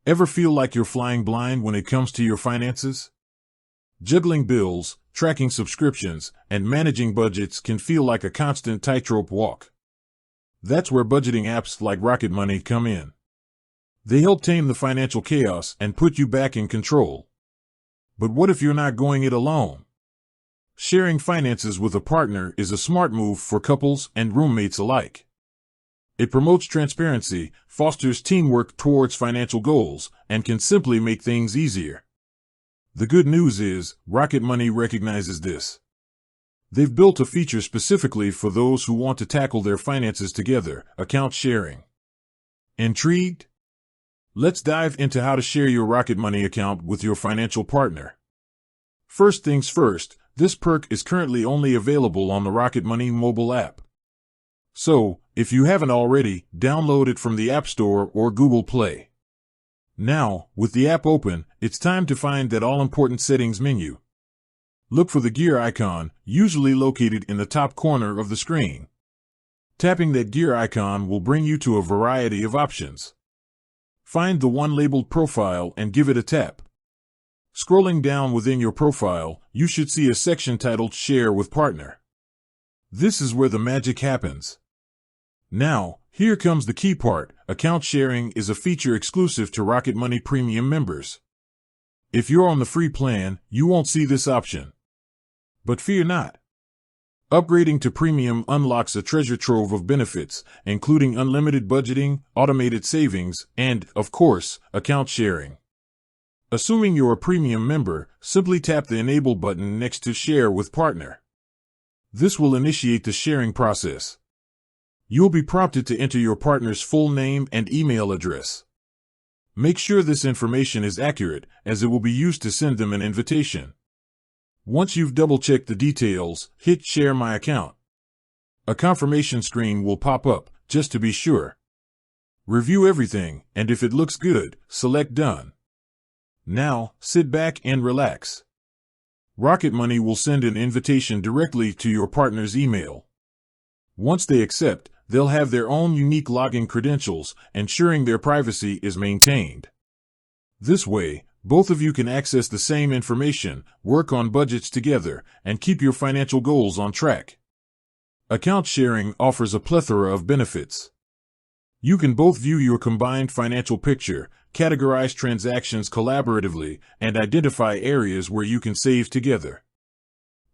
Ever feel like you're flying blind when it comes to your finances? Juggling bills, tracking subscriptions, and managing budgets can feel like a constant tightrope walk. That's where budgeting apps like Rocketmoney come in. They help tame the financial chaos and put you back in control. But what if you're not going it alone? Sharing finances with a partner is a smart move for couples and roommates alike. It promotes transparency, fosters teamwork towards financial goals, and can simply make things easier. The good news is, Rocketmoney recognizes this. They've built a feature specifically for those who want to tackle their finances together, account sharing. Intrigued? Let's dive into how to share your Rocketmoney account with your financial partner. First things first, this perk is currently only available on the Rocketmoney mobile app. So, if you haven't already, download it from the App Store or Google Play. Now, with the app open, it's time to find that all-important settings menu. Look for the gear icon, usually located in the top corner of the screen. Tapping that gear icon will bring you to a variety of options. Find the one labeled Profile and give it a tap. Scrolling down within your profile, you should see a section titled Share with Partner. This is where the magic happens. Now, here comes the key part. Account sharing is a feature exclusive to Rocketmoney Premium members. If you're on the free plan, you won't see this option. But fear not. Upgrading to Premium unlocks a treasure trove of benefits, including unlimited budgeting, automated savings, and, of course, account sharing. Assuming you're a Premium member, simply tap the Enable button next to Share with Partner. This will initiate the sharing process. You'll be prompted to enter your partner's full name and email address. Make sure this information is accurate, as it will be used to send them an invitation. Once you've double-checked the details, hit Share My Account. A confirmation screen will pop up, just to be sure. Review everything, and if it looks good, select Done. Now, sit back and relax. Rocketmoney will send an invitation directly to your partner's email. Once they accept, they'll have their own unique login credentials, ensuring their privacy is maintained. This way, both of you can access the same information, work on budgets together, and keep your financial goals on track. Account sharing offers a plethora of benefits. You can both view your combined financial picture, categorize transactions collaboratively, and identify areas where you can save together.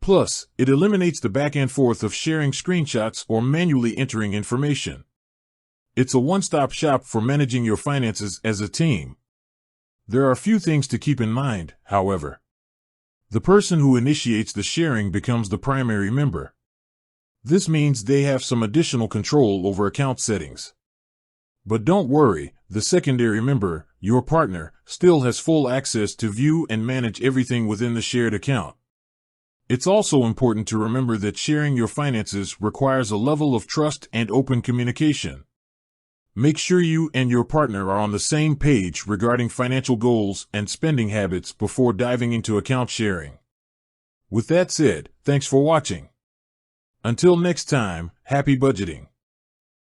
Plus, it eliminates the back and forth of sharing screenshots or manually entering information. It's a one-stop shop for managing your finances as a team. There are a few things to keep in mind, however. The person who initiates the sharing becomes the primary member. This means they have some additional control over account settings. But don't worry, the secondary member, your partner, still has full access to view and manage everything within the shared account. It's also important to remember that sharing your finances requires a level of trust and open communication. Make sure you and your partner are on the same page regarding financial goals and spending habits before diving into account sharing. With that said, thanks for watching. Until next time, happy budgeting.